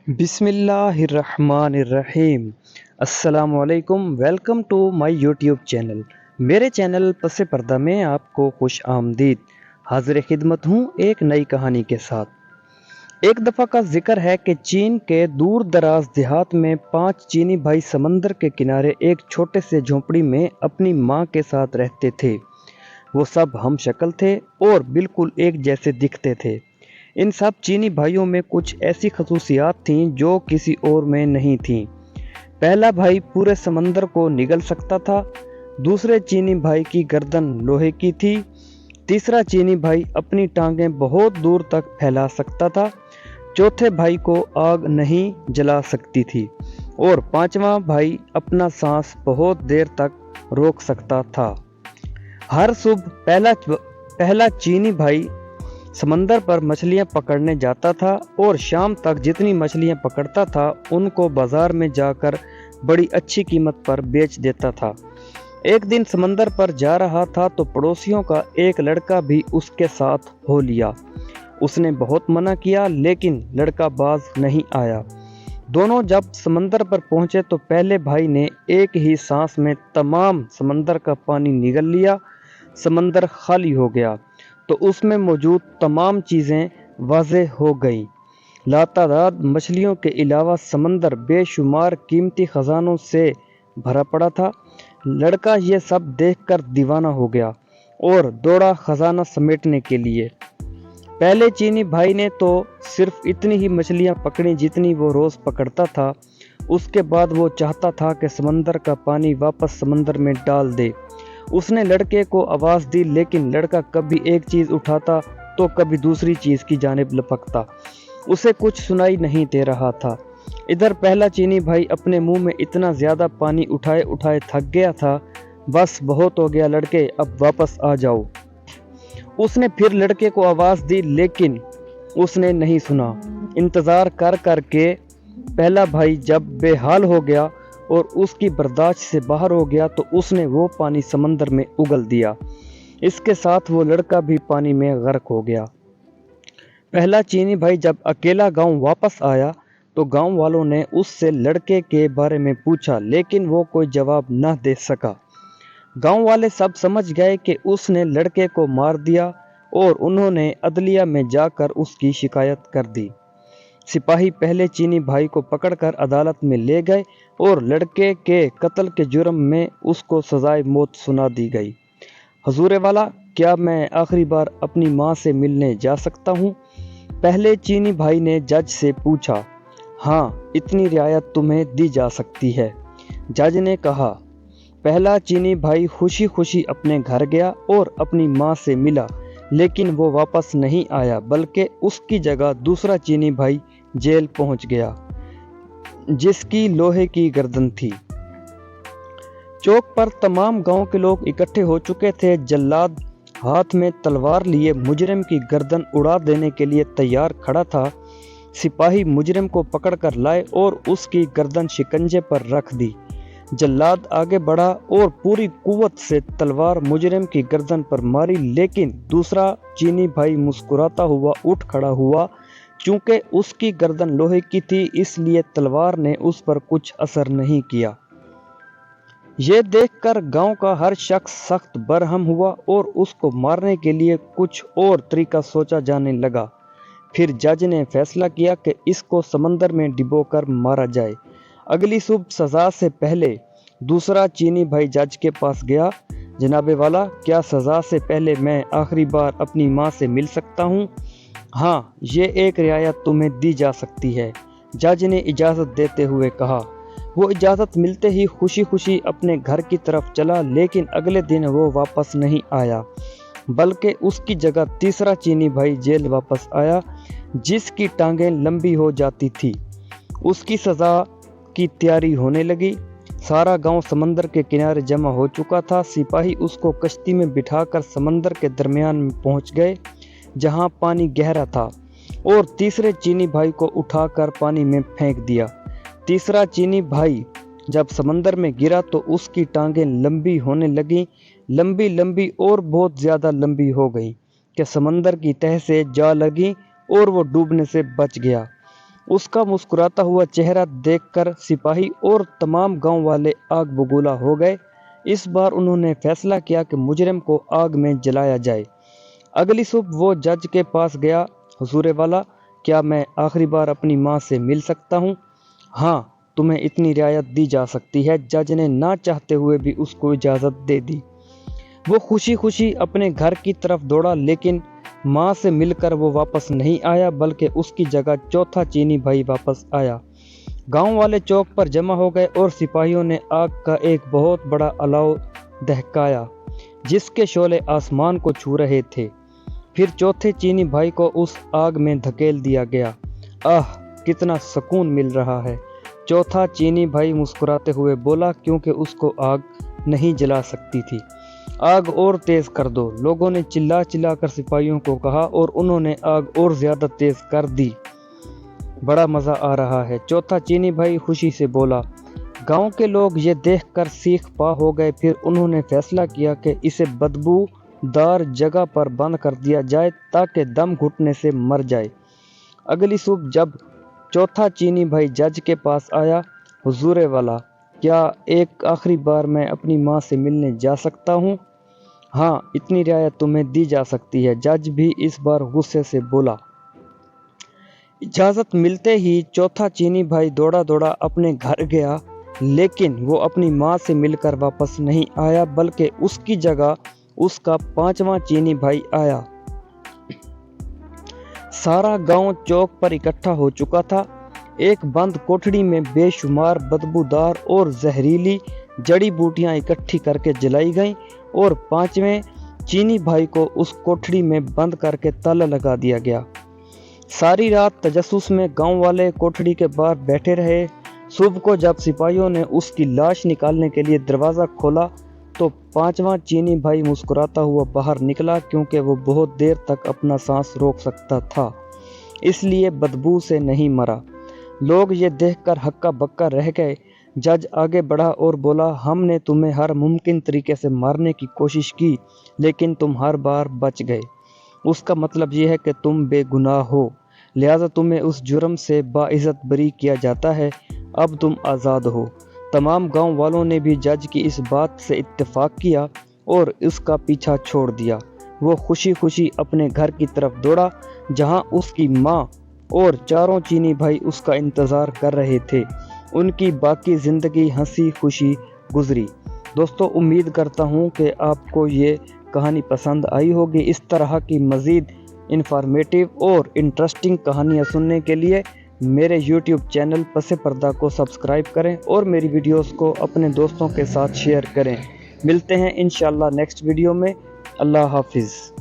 بسم اللہ الرحمن الرحیم۔ السلام علیکم، welcome to my YouTube channel. میرے چینل پس پردہ میں آپ کو خوش آمدید۔ حاضر خدمت ہوں ایک نئی کہانی کے ساتھ۔ ایک دفعہ کا ذکر ہے کہ چین کے دور دراز دیہات میں 5 چینی بھائی سمندر کے کنارے ایک چھوٹے سے جھونپڑی میں اپنی ماں کے ساتھ رہتے تھے۔ وہ سب ہم شکل تھے اور بالکل ایک جیسے دکھتے تھے۔ ان سب چینی بھائیوں میں کچھ ایسی خصوصیات تھیں جو کسی اور میں نہیں تھیں۔ پہلا بھائی پورے سمندر کو نگل سکتا تھا، دوسرے چینی بھائی کی گردن لوہے کی تھی، تیسرا چینی بھائی اپنی ٹانگیں بہت دور تک پھیلا سکتا تھا، چوتھے بھائی کو آگ نہیں جلا سکتی تھی، اور پانچواں بھائی اپنا سانس بہت دیر تک روک سکتا تھا۔ ہر صبح پہلا چینی بھائی سمندر پر مچھلیاں پکڑنے جاتا تھا اور شام تک جتنی مچھلیاں پکڑتا تھا ان کو بازار میں جا کر بڑی اچھی قیمت پر بیچ دیتا تھا۔ ایک دن سمندر پر جا رہا تھا تو پڑوسیوں کا ایک لڑکا بھی اس کے ساتھ ہو لیا۔ اس نے بہت منع کیا لیکن لڑکا باز نہیں آیا۔ دونوں جب سمندر پر پہنچے تو پہلے بھائی نے ایک ہی سانس میں تمام سمندر کا پانی نگل لیا۔ سمندر خالی ہو گیا تو اس میں موجود تمام چیزیں واضح ہو گئیں۔ لاتعداد مچھلیوں کے علاوہ سمندر بے شمار قیمتی خزانوں سے بھرا پڑا تھا۔ لڑکا یہ سب دیکھ کر دیوانہ ہو گیا اور دوڑا خزانہ سمیٹنے کے لیے۔ پہلے چینی بھائی نے تو صرف اتنی ہی مچھلیاں پکڑیں جتنی وہ روز پکڑتا تھا۔ اس کے بعد وہ چاہتا تھا کہ سمندر کا پانی واپس سمندر میں ڈال دے۔ اس نے لڑکے کو آواز دی لیکن لڑکا کبھی ایک چیز اٹھاتا تو کبھی دوسری چیز کی جانب لپکتا۔ اسے کچھ سنائی نہیں دے رہا تھا۔ ادھر پہلا چینی بھائی اپنے منہ میں اتنا زیادہ پانی اٹھائے اٹھائے تھک گیا تھا۔ بس بہت ہو گیا لڑکے، اب واپس آ جاؤ۔ اس نے پھر لڑکے کو آواز دی لیکن اس نے نہیں سنا۔ انتظار کر کر کے پہلا بھائی جب بے حال ہو گیا اور اس کی برداشت سے باہر ہو گیا تو اس نے وہ پانی سمندر میں اگل دیا۔ اس کے ساتھ وہ لڑکا بھی پانی میں غرق ہو گیا۔ پہلا چینی بھائی جب اکیلا گاؤں واپس آیا تو گاؤں والوں نے اس سے لڑکے کے بارے میں پوچھا لیکن وہ کوئی جواب نہ دے سکا۔ گاؤں والے سب سمجھ گئے کہ اس نے لڑکے کو مار دیا اور انہوں نے عدلیہ میں جا کر اس کی شکایت کر دی۔ سپاہی پہلے چینی بھائی کو پکڑ کر عدالت میں لے گئے اور لڑکے کے قتل کے جرم میں اس کو سزائے موت سنا دی گئی۔ حضور والا، کیا میں آخری بار اپنی ماں سے ملنے جا سکتا ہوں؟ پہلے چینی بھائی نے جج سے پوچھا۔ ہاں، اتنی رعایت تمہیں دی جا سکتی ہے، جج نے کہا۔ پہلا چینی بھائی خوشی خوشی اپنے گھر گیا اور اپنی ماں سے ملا، لیکن وہ واپس نہیں آیا بلکہ اس کی جگہ دوسرا چینی بھائی جیل پہنچ گیا جس کی لوہے کی گردن تھی۔ چوک پر تمام گاؤں کے لوگ اکٹھے ہو چکے تھے۔ جلاد ہاتھ میں تلوار لیے مجرم کی گردن اڑا دینے کے لیے تیار کھڑا تھا۔ سپاہی مجرم کو پکڑ کر لائے اور اس کی گردن شکنجے پر رکھ دی۔ جلاد آگے بڑھا اور پوری قوت سے تلوار مجرم کی گردن پر ماری لیکن دوسرا چینی بھائی مسکراتا ہوا اٹھ کھڑا ہوا۔ چونکہ اس کی گردن لوہے کی تھی اس لیے تلوار نے اس پر کچھ اثر نہیں کیا۔ یہ دیکھ کر گاؤں کا ہر شخص سخت برہم ہوا اور اس کو مارنے کے لیے کچھ اور طریقہ سوچا جانے لگا۔ پھر جج نے فیصلہ کیا کہ اس کو سمندر میں ڈبو کر مارا جائے۔ اگلی صبح سزا سے پہلے دوسرا چینی بھائی جج کے پاس گیا۔ جناب والا، کیا سزا سے پہلے میں آخری بار اپنی ماں سے مل سکتا ہوں؟ ہاں، یہ ایک رعایت تمہیں دی جا سکتی ہے، جج نے اجازت دیتے ہوئے کہا۔ وہ اجازت ملتے ہی خوشی خوشی اپنے گھر کی طرف چلا لیکن اگلے دن وہ واپس نہیں آیا بلکہ اس کی جگہ تیسرا چینی بھائی جیل واپس آیا جس کی ٹانگیں لمبی ہو جاتی تھی۔ اس کی سزا کی تیاری ہونے لگی۔ سارا گاؤں سمندر کے کنارے جمع ہو چکا تھا۔ سپاہی اس کو کشتی میں بٹھا کر سمندر کے درمیان میں پہنچ گئے جہاں پانی گہرا تھا اور تیسرے چینی بھائی کو اٹھا کر پانی میں پھینک دیا۔ تیسرا چینی بھائی جب سمندر میں گرا تو اس کی ٹانگیں لمبی ہونے لگیں، لمبی اور بہت زیادہ لمبی ہو گئیں کہ سمندر کی تہہ سے جا لگیں اور وہ ڈوبنے سے بچ گیا۔ اس کا مسکراتا ہوا چہرہ دیکھ کر سپاہی اور تمام گاؤں والے آگ بگولا ہو گئے۔ اس بار انہوں نے فیصلہ کیا کہ مجرم کو آگ میں جلایا جائے۔ اگلی صبح وہ جج کے پاس گیا۔ حضور والا، کیا میں آخری بار اپنی ماں سے مل سکتا ہوں؟ ہاں، تمہیں اتنی رعایت دی جا سکتی ہے۔ جج نے نہ چاہتے ہوئے بھی اس کو اجازت دے دی۔ وہ خوشی خوشی اپنے گھر کی طرف دوڑا، لیکن ماں سے مل کر وہ واپس نہیں آیا، بلکہ اس کی جگہ چوتھا چینی بھائی واپس آیا۔ گاؤں والے چوک پر جمع ہو گئے اور سپاہیوں نے آگ کا ایک بہت بڑا الاؤ دہکایا، جس کے شعلے آسمان کو چھو رہے تھے۔ پھر چوتھے چینی بھائی کو اس آگ میں دھکیل دیا گیا۔ آہ، کتنا سکون مل رہا ہے! چوتھا چینی بھائی مسکراتے ہوئے بولا، کیونکہ اس کو آگ نہیں جلا سکتی تھی۔ آگ اور تیز کر دو، لوگوں نے چلا چلا کر سپاہیوں کو کہا، اور انہوں نے آگ اور زیادہ تیز کر دی۔ بڑا مزہ آ رہا ہے، چوتھا چینی بھائی خوشی سے بولا۔ گاؤں کے لوگ یہ دیکھ کر سیخ پا ہو گئے۔ پھر انہوں نے فیصلہ کیا کہ اسے بدبو دار جگہ پر بند کر دیا جائے تاکہ دم گھٹنے سے مر جائے۔ اگلی صبح جب چوتھا چینی بھائی جج کے پاس آیا، حضور والا، کیا ایک آخری بار میں اپنی ماں سے ملنے جا سکتا ہوں؟ ہاں، اتنی رعایت تمہیں دی جا سکتی ہے۔ جج بھی اس بار غصے سے بولا۔ اجازت ملتے ہی چوتھا چینی بھائی دوڑا دوڑا اپنے گھر گیا، لیکن وہ اپنی ماں سے مل کر واپس نہیں آیا، بلکہ اس کی جگہ اس کا پانچواں چینی بھائی آیا۔ سارا گاؤں چوک پر اکٹھا ہو چکا تھا۔ ایک بند کوٹھڑی میں بے شمار بدبودار اور زہریلی جڑی بوٹیاں اکٹھی کر کے جلائی گئیں، اور پانچویں چینی بھائی کو اس کوٹھڑی میں بند کر کے تالا لگا دیا گیا۔ ساری رات تجسس میں گاؤں والے کوٹھڑی کے باہر بیٹھے رہے۔ صبح کو جب سپاہیوں نے اس کی لاش نکالنے کے لیے دروازہ کھولا تو پانچواں چینی بھائی مسکراتا ہوا باہر نکلا، کیونکہ وہ بہت دیر تک اپنا سانس روک سکتا تھا، اس لیے بدبو سے نہیں مرا۔ لوگ یہ دیکھ کر ہکا بکا رہ گئے۔ جج آگے بڑھا اور بولا، ہم نے تمہیں ہر ممکن طریقے سے مارنے کی کوشش کی، لیکن تم ہر بار بچ گئے۔ اس کا مطلب یہ ہے کہ تم بے گناہ ہو، لہذا تمہیں اس جرم سے باعزت بری کیا جاتا ہے۔ اب تم آزاد ہو۔ تمام گاؤں والوں نے بھی جج کی اس بات سے اتفاق کیا اور اس کا پیچھا چھوڑ دیا۔ وہ خوشی خوشی اپنے گھر کی طرف دوڑا، جہاں اس کی ماں اور چاروں چینی بھائی اس کا انتظار کر رہے تھے۔ ان کی باقی زندگی ہنسی خوشی گزری۔ دوستو، امید کرتا ہوں کہ آپ کو یہ کہانی پسند آئی ہوگی۔ اس طرح کی مزید انفارمیٹیو اور انٹرسٹنگ کہانیاں سننے کے لیے میرے یوٹیوب چینل پس پردہ کو سبسکرائب کریں اور میری ویڈیوز کو اپنے دوستوں کے ساتھ شیئر کریں۔ ملتے ہیں انشاءاللہ نیکسٹ ویڈیو میں۔ اللہ حافظ۔